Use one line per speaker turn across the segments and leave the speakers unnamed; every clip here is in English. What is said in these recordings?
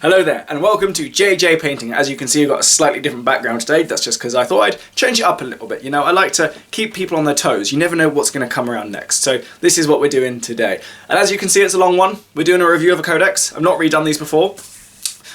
Hello there, and welcome to JJ Painting. As you can see, we've got a slightly different background today. That's just because I thought I'd change it up a little bit. You know, I like to keep people on their toes. You never know what's going to come around next. So this is what we're doing today. And as you can see, it's a long one. We're doing a review of a codex. I've not redone these before,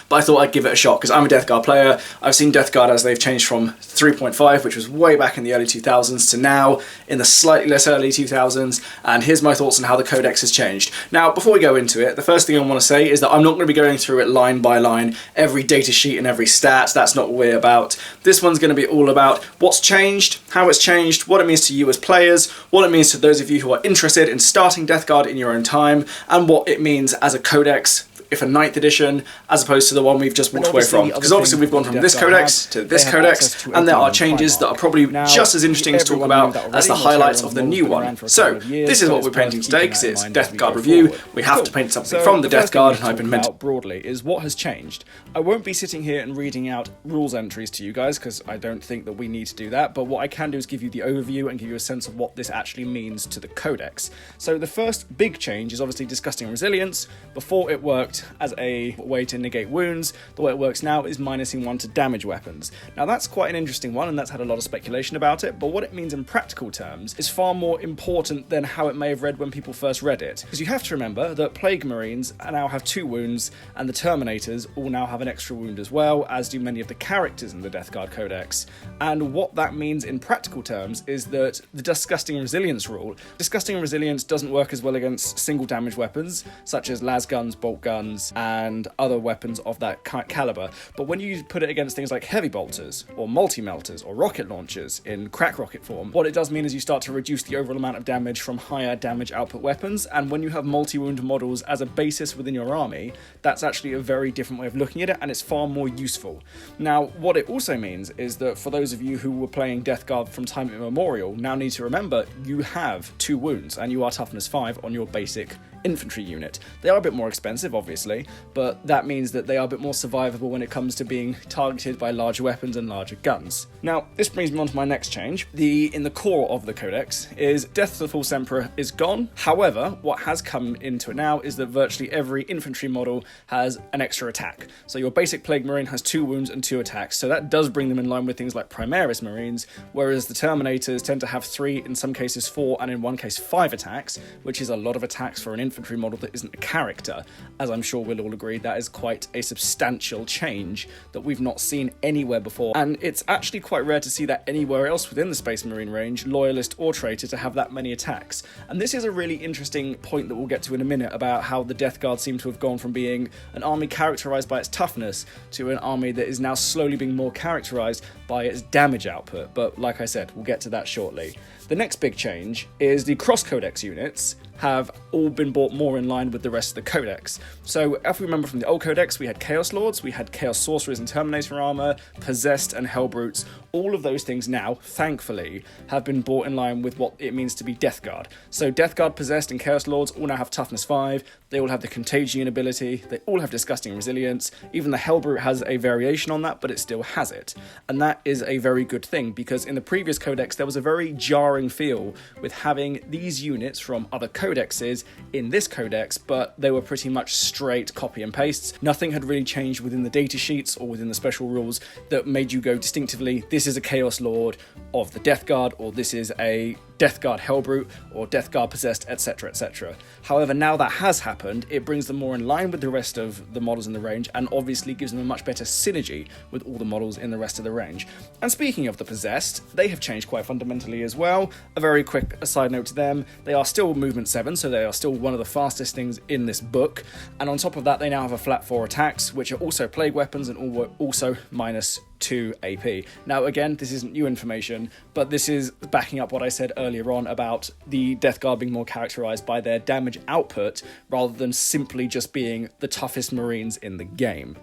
but I thought I'd give it a shot because I'm a Death Guard player. I've seen Death Guard as they've changed from 3.5, which was way back in the early 2000s, to now in the slightly less early 2000s, and here's my thoughts on how the codex has changed. Now, before we go into it, the first thing I want to say is that I'm not going to be going through it line by line, every data sheet and every stat. That's not what we're about. This one's going to be all about what's changed, how it's changed, what it means to you as players, what it means to those of you who are interested in starting Death Guard in your own time, and what it means as a codex, if a 9th edition, as opposed to the one we've just walked away from. Because obviously we've gone from this codex to this codex, and there are changes that are probably just as interesting to talk about as the highlights of the new one. So, this is what we're painting today, because it's Death Guard review. We have to paint something from the Death Guard, and I've been meant
broadly is what has changed. I won't be sitting here and reading out rules entries to you guys, because I don't think that we need to do that, but what I can do is give you the overview and give you a sense of what this actually means to the codex. So the first big change is obviously Disgusting Resilience. Before it worked as a way to negate wounds, the way it works now is -1 to damage weapons. Now that's quite an interesting one, and that's had a lot of speculation about it, but what it means in practical terms is far more important than how it may have read when people first read it. Because you have to remember that Plague Marines now have 2 wounds, and the Terminators all now have an extra wound as well, as do many of the characters in the Death Guard Codex. And what that means in practical terms is that the Disgusting Resilience rule, Disgusting Resilience doesn't work as well against single damage weapons, such as las guns, bolt guns, and other weapons of that caliber. But when you put it against things like heavy bolters, or multi-melters, or rocket launchers in crack rocket form, what it does mean is you start to reduce the overall amount of damage from higher damage output weapons, and when you have multi-wound models as a basis within your army, that's actually a very different way of looking at it, and it's far more useful. Now, what it also means is that for those of you who were playing Death Guard from time immemorial, now need to remember you have 2 wounds, and you are toughness 5 on your basic infantry unit. They are a bit more expensive, obviously, but that means that they are a bit more survivable when it comes to being targeted by larger weapons and larger guns. Now, this brings me on to my next change. In the core of the codex is Death to the False Emperor is gone. However, what has come into it now is that virtually every infantry model has an extra attack. So your basic Plague Marine has 2 wounds and 2 attacks, so that does bring them in line with things like Primaris Marines, whereas the Terminators tend to have 3, in some cases 4, and in one case 5 attacks, which is a lot of attacks for an infantry model that isn't a character. As I'm sure we'll all agree, that is quite a substantial change that we've not seen anywhere before, and it's actually quite rare to see that anywhere else within the Space Marine range, Loyalist or Traitor, to have that many attacks. And this is a really interesting point that we'll get to in a minute about how the Death Guard seem to have gone from being an army characterised by its toughness to an army that is now slowly being more characterised by its damage output, but like I said, we'll get to that shortly. The next big change is the cross-codex units have all been brought more in line with the rest of the codex. So if we remember from the old codex, we had Chaos Lords, we had Chaos Sorcerers in Terminator armor, Possessed and Hellbrutes. All of those things now, thankfully, have been brought in line with what it means to be Death Guard. So Death Guard, Possessed and Chaos Lords all now have toughness 5, they all have the Contagion ability, they all have Disgusting Resilience, even the Hellbrute has a variation on that, but it still has it. And that is a very good thing, because in the previous codex there was a very jarring feel with having these units from other codexes in this codex, but they were pretty much straight copy and pastes. Nothing had really changed within the data sheets or within the special rules that made you go distinctively, this is a Chaos Lord of the Death Guard, or this is a Death Guard Hellbrute, or Death Guard Possessed, etc, etc. However, now that has happened, it brings them more in line with the rest of the models in the range, and obviously gives them a much better synergy with all the models in the rest of the range. And speaking of the Possessed, they have changed quite fundamentally as well. A very quick side note to them, they are still movement 7, so they are still one of the fastest things in this book, and on top of that they now have a flat 4 attacks, which are also plague weapons and also -2 AP. Now again, this isn't new information, but this is backing up what I said earlier on about the Death Guard being more characterised by their damage output rather than simply just being the toughest Marines in the game.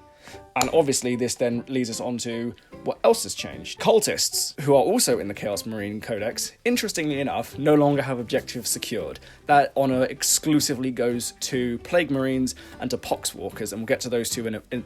And obviously this then leads us on to what else has changed. Cultists, who are also in the Chaos Marine Codex, interestingly enough, no longer have objectives secured. That honour exclusively goes to Plague Marines and to Pox Walkers, and we'll get to those two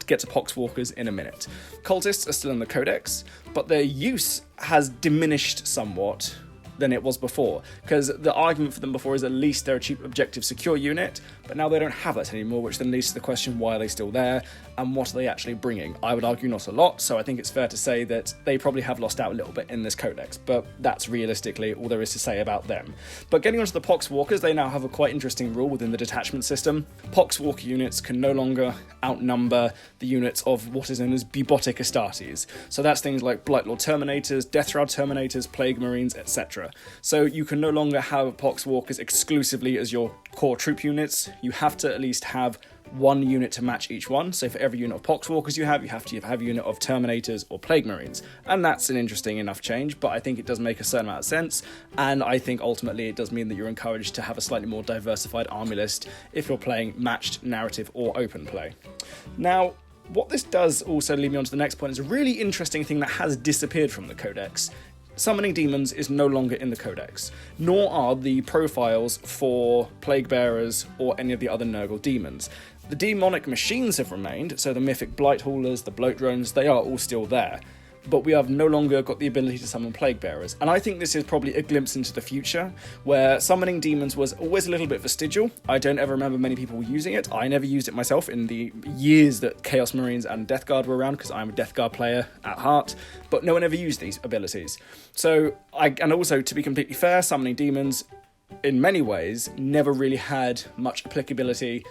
get to Pox Walkers in a minute. Cultists are still in the Codex, but their use has diminished somewhat than it was before, because the argument for them before is at least they're a cheap objective secure unit, but now they don't have that anymore, which then leads to the question, why are they still there? and what are they actually bringing? I would argue not a lot, so I think it's fair to say that they probably have lost out a little bit in this codex, but that's realistically all there is to say about them. But getting onto the Pox Walkers, they now have a quite interesting rule within the detachment system. Pox Walker units can no longer outnumber the units of what is known as Bubotic Astartes. So that's things like Blightlord Terminators, Death Shroud Terminators, Plague Marines, etc. So you can no longer have Pox Walkers exclusively as your core troop units. You have to at least have one unit to match each one. So for every unit of Pox Walkers you have to have a unit of Terminators or Plague Marines. And that's an interesting enough change, but I think it does make a certain amount of sense. And I think ultimately it does mean that you're encouraged to have a slightly more diversified army list if you're playing matched, narrative, or open play. Now, what this does also lead me on to the next point is a really interesting thing that has disappeared from the Codex. Summoning demons is no longer in the Codex, nor are the profiles for Plague Bearers or any of the other Nurgle demons. The demonic machines have remained, so the mythic Blight Haulers, the Bloat Drones, they are all still there. But we have no longer got the ability to summon Plague Bearers. And I think this is probably a glimpse into the future, where summoning demons was always a little bit vestigial. I don't ever remember many people using it. I never used it myself in the years that Chaos Marines and Death Guard were around, because I'm a Death Guard player at heart, but no one ever used these abilities. And also, to be completely fair, summoning demons, in many ways, never really had much applicability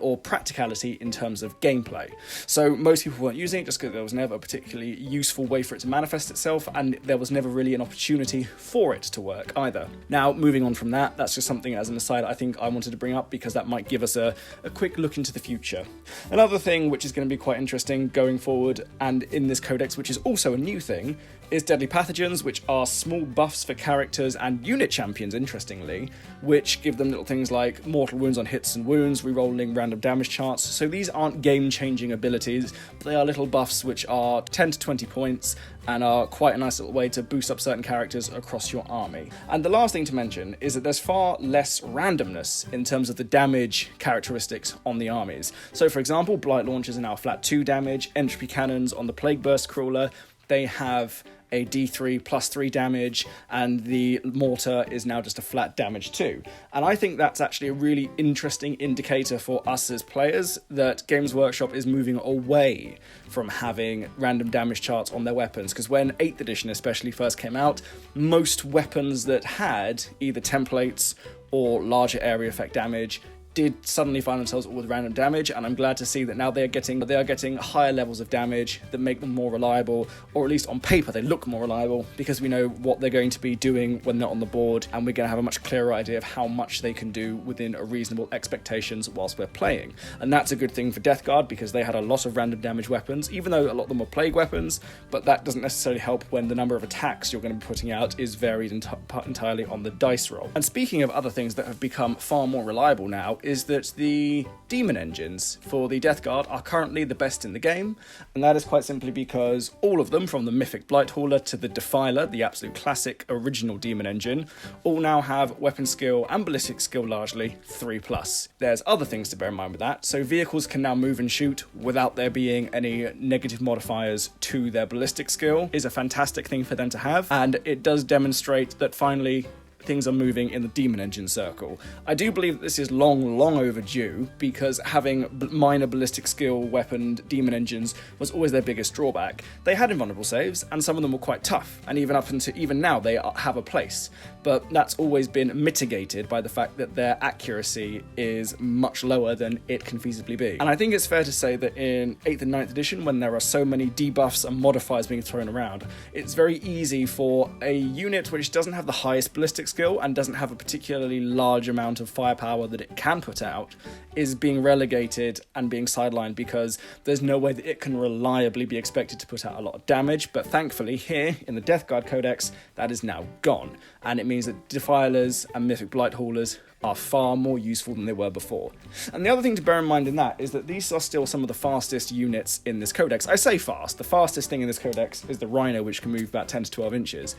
or practicality in terms of gameplay. So most people weren't using it just because there was never a particularly useful way for it to manifest itself, and there was never really an opportunity for it to work either. Now, moving on from that, that's just something as an aside I think I wanted to bring up because that might give us a quick look into the future. Another thing which is going to be quite interesting going forward, and in this codex, which is also a new thing, is Deadly Pathogens, which are small buffs for characters and unit champions, interestingly, which give them little things like mortal wounds on hits and wounds, rerolling random damage charts. So these aren't game-changing abilities, but they are little buffs which are 10 to 20 points and are quite a nice little way to boost up certain characters across your army. And the last thing to mention is that there's far less randomness in terms of the damage characteristics on the armies. So for example, Blight Launchers are now flat 2 damage, Entropy Cannons on the Plague Burst Crawler, they have a D3 plus 3 damage, and the mortar is now just a flat damage 2. And I think that's actually a really interesting indicator for us as players that Games Workshop is moving away from having random damage charts on their weapons, because when 8th edition especially first came out, most weapons that had either templates or larger area effect damage did suddenly find themselves all with random damage, and I'm glad to see that now they are getting higher levels of damage that make them more reliable, or at least on paper they look more reliable, because we know what they're going to be doing when they're on the board, and we're going to have a much clearer idea of how much they can do within a reasonable expectations whilst we're playing. And that's a good thing for Death Guard, because they had a lot of random damage weapons, even though a lot of them were plague weapons, but that doesn't necessarily help when the number of attacks you're going to be putting out is varied entirely on the dice roll. And speaking of other things that have become far more reliable now, is that the demon engines for the Death Guard are currently the best in the game, and that is quite simply because all of them, from the Mythic Blight Hauler to the Defiler, the absolute classic original demon engine, all now have weapon skill and ballistic skill largely 3+. There's other things to bear in mind with that, so vehicles can now move and shoot without there being any negative modifiers to their ballistic skill, is a fantastic thing for them to have, and it does demonstrate that finally things are moving in the demon engine circle. I do believe that this is long overdue, because having minor ballistic skill weaponed demon engines was always their biggest drawback. They had invulnerable saves, and some of them were quite tough, and even now they have a place, but that's always been mitigated by the fact that their accuracy is much lower than it can feasibly be. And I think it's fair to say that in 8th and 9th edition, when there are so many debuffs and modifiers being thrown around, it's very easy for a unit which doesn't have the highest ballistic skill and doesn't have a particularly large amount of firepower that it can put out, is being relegated and being sidelined, because there's no way that it can reliably be expected to put out a lot of damage. But thankfully here in the Death Guard Codex, that is now gone, and it means that Defilers and Mythic Blight Haulers are far more useful than they were before. And the other thing to bear in mind in that is that these are still some of the fastest units in this codex. I say fast, the fastest thing in this codex is the Rhino, which can move about 10 to 12 inches.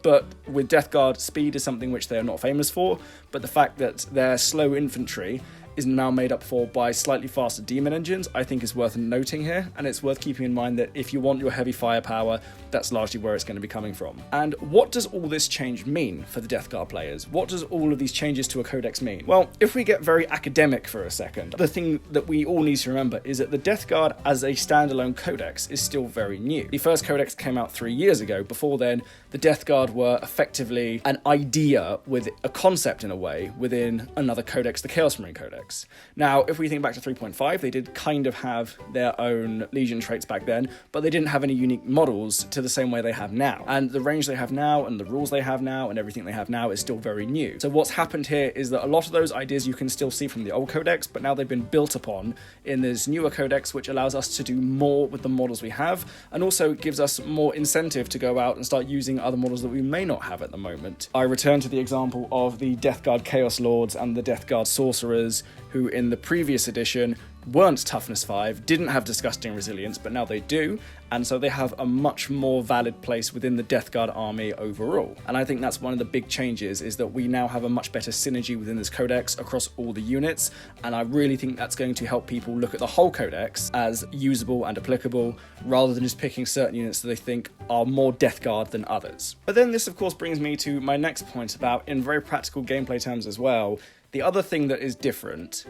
But with Death Guard, speed is something which they are not famous for, but the fact that their slow infantry is now made up for by slightly faster demon engines, I think is worth noting here, and it's worth keeping in mind that if you want your heavy firepower, that's largely where it's going to be coming from. And what does all this change mean for the Death Guard players? What does all of these changes to a codex mean? Well, if we get very academic for a second, the thing that we all need to remember is that the Death Guard as a standalone codex is still very new. The first codex came out 3 years ago. Before then, the Death Guard were effectively an idea with a concept in a way within another codex, the Chaos Marine Codex. Now, if we think back to 3.5, they did kind of have their own Legion traits back then, but they didn't have any unique models to the same way they have now. And the range they have now and the rules they have now and everything they have now is still very new. So what's happened here is that a lot of those ideas you can still see from the old codex, but now they've been built upon in this newer codex, which allows us to do more with the models we have, and also gives us more incentive to go out and start using other models that we may not have at the moment. I return to the example of the Death Guard Chaos Lords and the Death Guard Sorcerers, who in the previous edition weren't toughness 5, didn't have disgusting resilience, but now they do, and so they have a much more valid place within the Death Guard army overall. And I think that's one of the big changes, is that we now have a much better synergy within this codex across all the units, and I really think that's going to help people look at the whole codex as usable and applicable, rather than just picking certain units that they think are more Death Guard than others. But then this of course brings me to my next point about, in very practical gameplay terms as well, the other thing that is different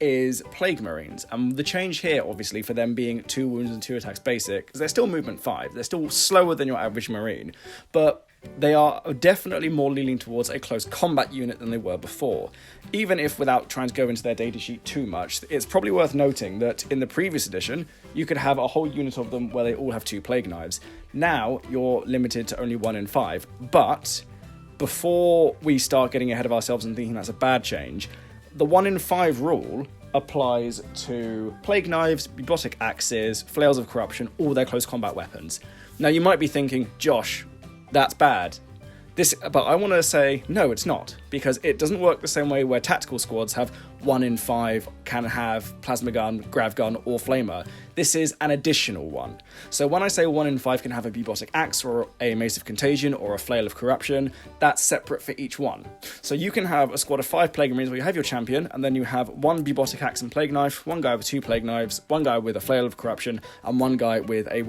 is Plague Marines. And the change here, obviously, for them being 2 wounds and 2 attacks basic, is they're still movement 5. They're still slower than your average Marine, but they are definitely more leaning towards a close combat unit than they were before. Even if, without trying to go into their datasheet too much, it's probably worth noting that in the previous edition, you could have a whole unit of them where they all have 2 Plague Knives. Now, you're limited to only 1 in 5, but before we start getting ahead of ourselves and thinking that's a bad change, the 1 in 5 rule applies to Plague Knives, Bubotic Axes, Flails of Corruption, all their close combat weapons. Now you might be thinking, Josh, that's bad. But I want to say, no, it's not, because it doesn't work the same way where tactical squads have 1 in 5 can have Plasma Gun, Grav Gun, or Flamer. This is an additional one. So when I say 1 in 5 can have a Bubotic Axe, or a Mace of Contagion, or a Flail of Corruption, that's separate for each one. So you can have a squad of 5 Plague Marines where you have your champion, and then you have 1 Bubotic Axe and Plague Knife, 1 guy with 2 Plague Knives, 1 guy with a Flail of Corruption, and 1 guy with a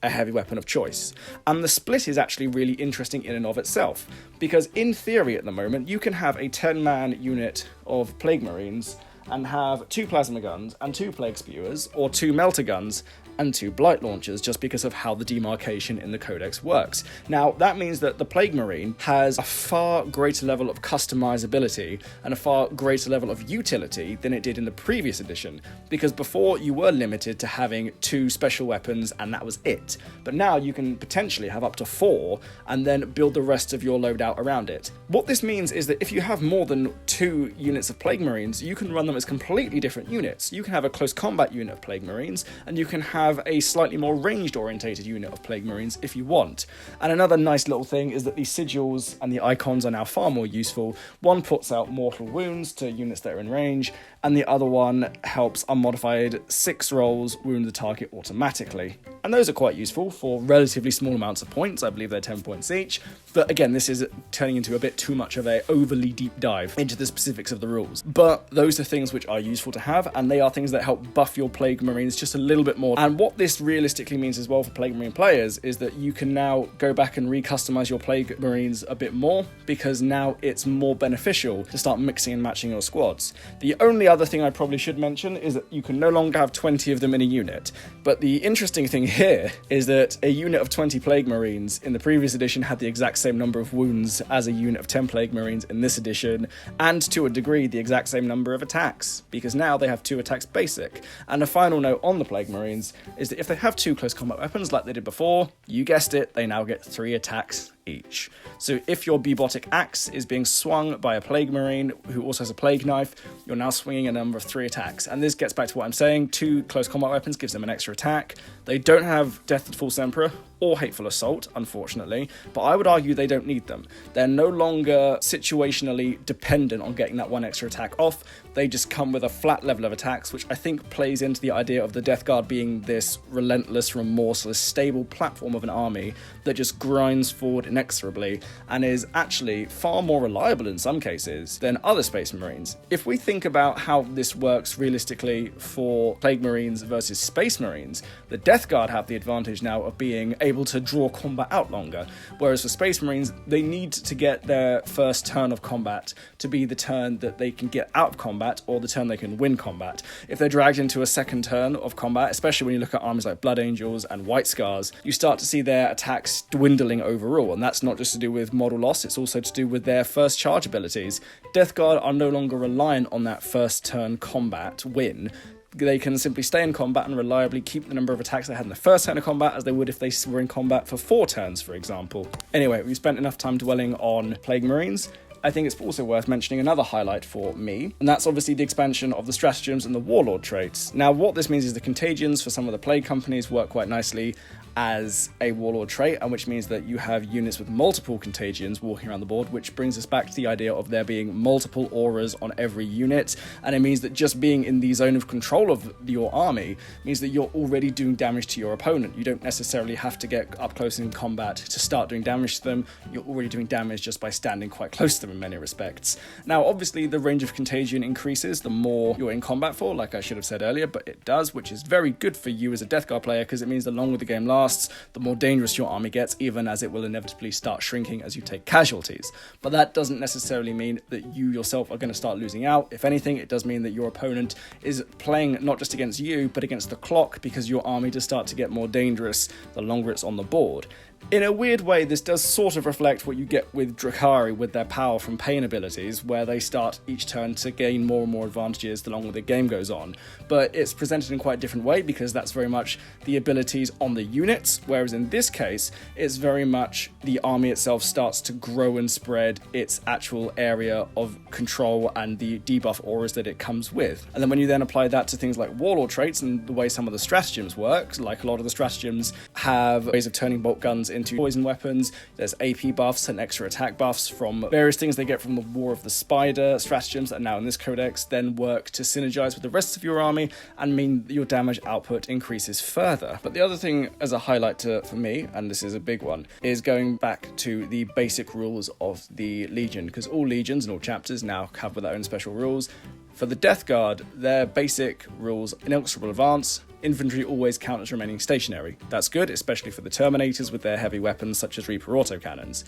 heavy weapon of choice. And the split is actually really interesting in and of itself, because in theory at the moment, you can have a 10-man unit of Plague Marines and have 2 Plasma Guns and 2 Plague Spewers, or 2 Melter Guns and 2 Blight Launchers, just because of how the demarcation in the Codex works. Now, that means that the Plague Marine has a far greater level of customizability and a far greater level of utility than it did in the previous edition, because before you were limited to having 2 special weapons and that was it. But now you can potentially have up to 4 and then build the rest of your loadout around it. What this means is that if you have more than 2 units of Plague Marines, you can run them as completely different units. You can have a close combat unit of Plague Marines, and you can have a slightly more ranged orientated unit of Plague Marines if you want. And another nice little thing is that the sigils and the icons are now far more useful. One puts out mortal wounds to units that are in range, and the other one helps unmodified 6 rolls wound the target automatically. And those are quite useful for relatively small amounts of points. I believe they're 10 points each. But again, this is turning into a bit too much of a overly deep dive into the specifics of the rules. But those are things which are useful to have, and they are things that help buff your Plague Marines just a little bit more. And what this realistically means as well for Plague Marine players is that you can now go back and re-customize your Plague Marines a bit more, because now it's more beneficial to start mixing and matching your squads. The only other thing I probably should mention is that you can no longer have 20 of them in a unit. But the interesting thing here is that a unit of 20 Plague Marines in the previous edition had the exact same number of wounds as a unit of 10 Plague Marines in this edition, and to a degree the exact same number of attacks, because now they have 2 attacks basic. And a final note on the Plague Marines is that if they have 2 close combat weapons like they did before, you guessed it, they now get 3 attacks each. So if your Bubotic Axe is being swung by a Plague Marine who also has a Plague Knife, you're now swinging a number of 3 attacks. And this gets back to what I'm saying, 2 close combat weapons gives them an extra attack. They don't have Death at False Emperor or Hateful Assault, unfortunately, but I would argue they don't need them. They're no longer situationally dependent on getting that 1 extra attack off. They just come with a flat level of attacks, which I think plays into the idea of the Death Guard being this relentless, remorseless, stable platform of an army that just grinds forward inexorably and is actually far more reliable in some cases than other Space Marines. If we think about how this works realistically for Plague Marines versus Space Marines, the Death Guard have the advantage now of being able to draw combat out longer, whereas for Space Marines, they need to get their first turn of combat to be the turn that they can get out of combat or the turn they can win combat. If they're dragged into a second turn of combat, especially when you look at armies like Blood Angels and White Scars, you start to see their attacks dwindling overall, and that's not just to do with model loss, it's also to do with their first charge abilities. Death Guard are no longer reliant on that first turn combat win. They can simply stay in combat and reliably keep the number of attacks they had in the first turn of combat as they would if they were in combat for 4 turns, for example. Anyway, we've spent enough time dwelling on Plague Marines. I think it's also worth mentioning another highlight for me, and that's obviously the expansion of the stratagems and the Warlord traits. Now, what this means is the Contagions for some of the Plague companies work quite nicely as a Warlord trait, and which means that you have units with multiple Contagions walking around the board, which brings us back to the idea of there being multiple auras on every unit, and it means that just being in the zone of control of your army means that you're already doing damage to your opponent. You don't necessarily have to get up close in combat to start doing damage to them, you're already doing damage just by standing quite close to them in many respects. Now, obviously, the range of Contagion increases the more you're in combat for, like I should have said earlier, but it does, which is very good for you as a Death Guard player, because it means the longer the game lasts, the more dangerous your army gets, even as it will inevitably start shrinking as you take casualties. But that doesn't necessarily mean that you yourself are going to start losing out. If anything, it does mean that your opponent is playing not just against you, but against the clock, because your army does start to get more dangerous the longer it's on the board. In a weird way, this does sort of reflect what you get with Drakari with their power from pain abilities, where they start each turn to gain more and more advantages the longer the game goes on. But it's presented in quite a different way, because that's very much the abilities on the units, whereas in this case, it's very much the army itself starts to grow and spread its actual area of control and the debuff auras that it comes with. And then when you then apply that to things like Warlord traits and the way some of the stratagems work, like a lot of the stratagems have ways of turning bolt guns into poison weapons, there's AP buffs and extra attack buffs from various things they get from the War of the Spider stratagems that now in this codex then work to synergize with the rest of your army and mean that your damage output increases further. But the other thing as a highlight for me, and this is a big one, is going back to the basic rules of the Legion, because all Legions and all chapters now have their own special rules. For the Death Guard, their basic rules: inexorable advance, infantry always count as remaining stationary. That's good, especially for the Terminators with their heavy weapons such as Reaper autocannons,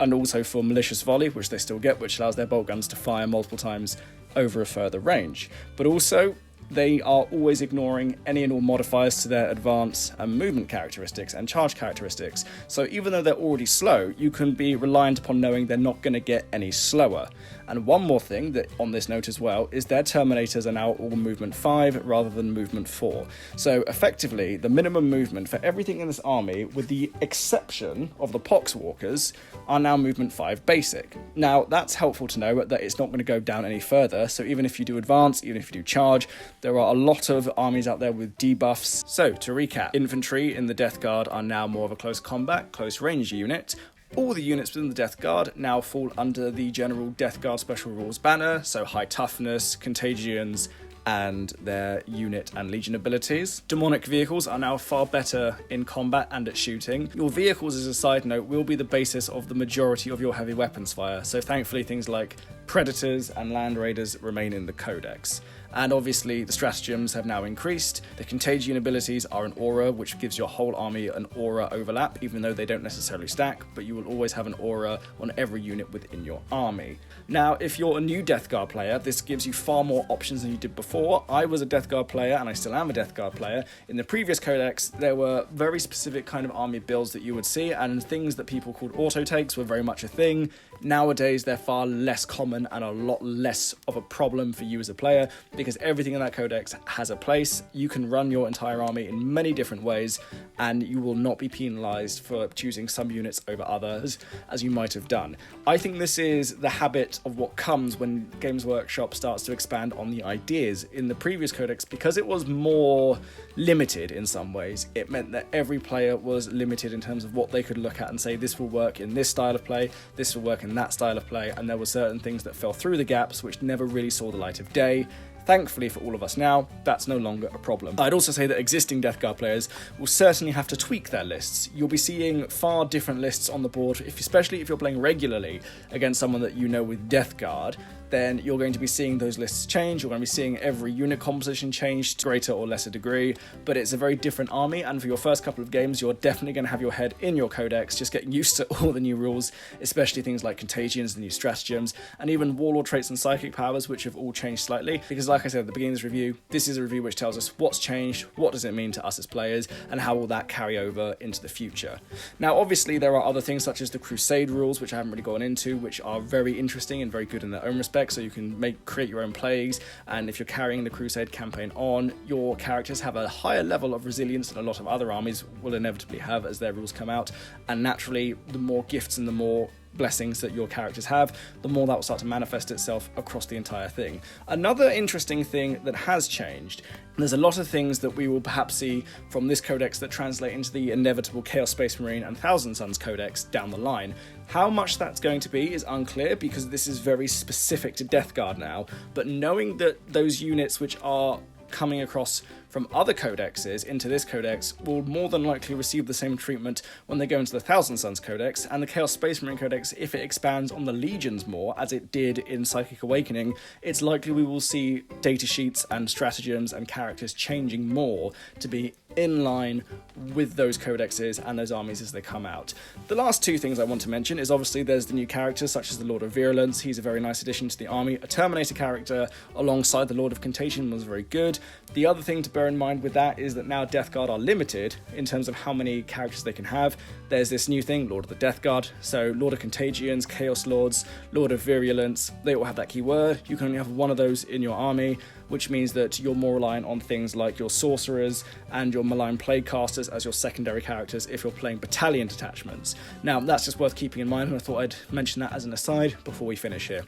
and also for malicious volley, which they still get, which allows their bolt guns to fire multiple times over a further range. But also, they are always ignoring any and all modifiers to their advance and movement characteristics and charge characteristics. So even though they're already slow, you can be reliant upon knowing they're not going to get any slower. And one more thing that on this note as well is their Terminators are now all movement 5 rather than movement 4. So effectively, the minimum movement for everything in this army, with the exception of the Pox Walkers, are now movement 5 basic. Now, that's helpful to know that it's not going to go down any further, so even if you do advance, even if you do charge, there are a lot of armies out there with debuffs. So, to recap, infantry in the Death Guard are now more of a close combat, close range unit. All the units within the Death Guard now fall under the general Death Guard Special Rules banner, so high toughness, Contagions, and their unit and legion abilities. Demonic vehicles are now far better in combat and at shooting. Your vehicles, as a side note, will be the basis of the majority of your heavy weapons fire, so thankfully things like Predators and Land Raiders remain in the Codex. And obviously the stratagems have now increased. The Contagion abilities are an aura, which gives your whole army an aura overlap, even though they don't necessarily stack, but you will always have an aura on every unit within your army. Now, if you're a new Death Guard player, this gives you far more options than you did before. I was a Death Guard player, and I still am a Death Guard player. In the previous codex, there were very specific kind of army builds that you would see, and things that people called auto takes were very much a thing. Nowadays, they're far less common and a lot less of a problem for you as a player, because everything in that codex has a place. You can run your entire army in many different ways, and you will not be penalised for choosing some units over others, as you might have done. I think this is the habit of what comes when Games Workshop starts to expand on the ideas. In the previous codex, because it was more limited in some ways, it meant that every player was limited in terms of what they could look at and say, this will work in this style of play, this will work in that style of play, and there were certain things that fell through the gaps which never really saw the light of day. Thankfully for all of us now, that's no longer a problem. I'd also say that existing Death Guard players will certainly have to tweak their lists. You'll be seeing far different lists on the board, especially if you're playing regularly against someone that you know with Death Guard. Then you're going to be seeing those lists change. You're going to be seeing every unit composition change to greater or lesser degree, but it's a very different army, and for your first couple of games, you're definitely going to have your head in your codex, just getting used to all the new rules, especially things like Contagions, the new stratagems, and even Warlord Traits and Psychic powers, which have all changed slightly, because like I said at the beginning of this review, this is a review which tells us what's changed, what does it mean to us as players, and how will that carry over into the future. Now, obviously, there are other things such as the Crusade Rules, which I haven't really gone into, which are very interesting and very good in their own respect, so you can create your own plagues, and if you're carrying the Crusade campaign on, your characters have a higher level of resilience than a lot of other armies will inevitably have as their rules come out, and naturally, the more gifts and the more blessings that your characters have, the more that will start to manifest itself across the entire thing. Another interesting thing that has changed, there's a lot of things that we will perhaps see from this codex that translate into the inevitable Chaos Space Marine and Thousand Suns codex down the line. How much that's going to be is unclear because this is very specific to Death Guard now, but knowing that those units which are coming across from other codexes into this codex will more than likely receive the same treatment when they go into the Thousand Suns codex, and the Chaos Space Marine codex, if it expands on the legions more, as it did in Psychic Awakening, it's likely we will see data sheets and stratagems and characters changing more to be in line with those codexes and those armies as they come out. The last two things I want to mention is obviously there's the new characters such as the Lord of Virulence. He's a very nice addition to the army. A Terminator character alongside the Lord of Contagion was very good. The other thing to bear in mind with that is that now Death Guard are limited in terms of how many characters they can have. There's this new thing, Lord of the Death Guard. So Lord of Contagions, Chaos Lords, Lord of Virulence, they all have that keyword. You can only have one of those in your army, which means that you're more reliant on things like your Sorcerers and your Malign Plaguecasters as your secondary characters if you're playing battalion detachments. Now, that's just worth keeping in mind, and I thought I'd mention that as an aside before we finish here.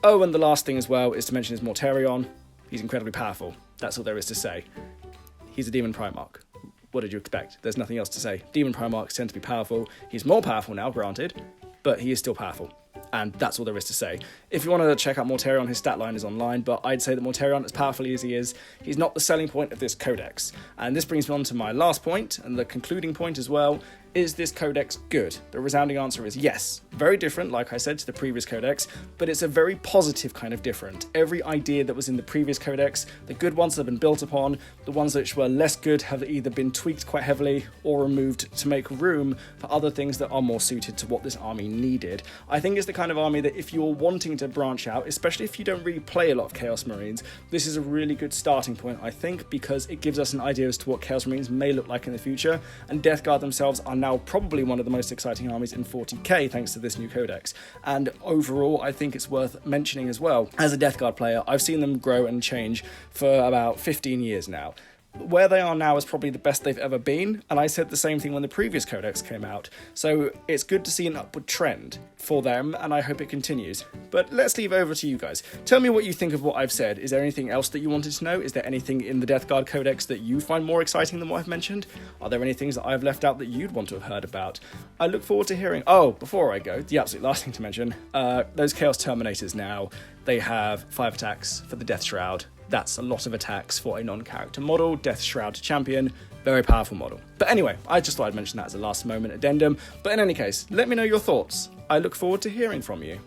Oh, and the last thing as well is to mention is Mortarion. He's incredibly powerful. That's all there is to say. He's a Demon Primarch. What did you expect? There's nothing else to say. Demon Primarchs tend to be powerful. He's more powerful now, granted, but he is still powerful. And that's all there is to say. If you want to check out Mortarion, his stat line is online, but I'd say that Mortarion, as powerful as he is, he's not the selling point of this codex. And this brings me on to my last point, and the concluding point as well. Is this codex good? The resounding answer is yes. Very different, like I said, to the previous codex, but it's a very positive kind of different. Every idea that was in the previous codex, the good ones have been built upon, the ones which were less good have either been tweaked quite heavily or removed to make room for other things that are more suited to what this army needed. I think it's the kind of army that if you're wanting to branch out, especially if you don't really play a lot of Chaos Marines, this is a really good starting point, I think, because it gives us an idea as to what Chaos Marines may look like in the future, and Death Guard themselves are now probably one of the most exciting armies in 40k thanks to this new codex. And overall, I think it's worth mentioning as well, as a Death Guard player, I've seen them grow and change for about 15 years now. Where they are now is probably the best they've ever been, and I said the same thing when the previous codex came out, so it's good to see an upward trend for them, and I hope it continues. But let's leave it over to you guys. Tell me what you think of what I've said. Is there anything else that you wanted to know? Is there anything in the Death Guard codex that you find more exciting than what I've mentioned? Are there any things that I've left out that you'd want to have heard about? I look forward to hearing. Oh, before I go, the absolute last thing to mention, those Chaos Terminators now, they have 5 attacks for the Death Shroud. That's a lot of attacks for a non-character model, Death Shroud champion, very powerful model. But anyway, I just thought I'd mention that as a last moment addendum. But in any case, let me know your thoughts. I look forward to hearing from you.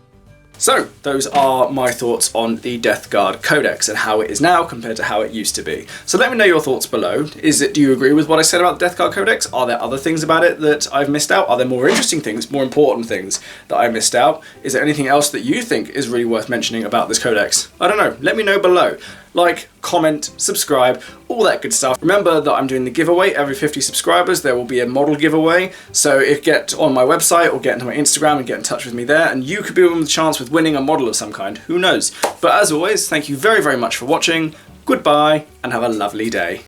So, those are my thoughts on the Death Guard Codex and how it is now compared to how it used to be. So let me know your thoughts below. Do you agree with what I said about the Death Guard Codex? Are there other things about it that I've missed out? Are there more interesting things, more important things that I missed out? Is there anything else that you think is really worth mentioning about this codex? I don't know, let me know below. Like, comment, subscribe, all that good stuff. Remember that I'm doing the giveaway every 50 subscribers. There will be a model giveaway. So get on my website or get into my Instagram and get in touch with me there, and you could be on the chance with winning a model of some kind. Who knows? But as always, thank you very, very much for watching. Goodbye, and have a lovely day.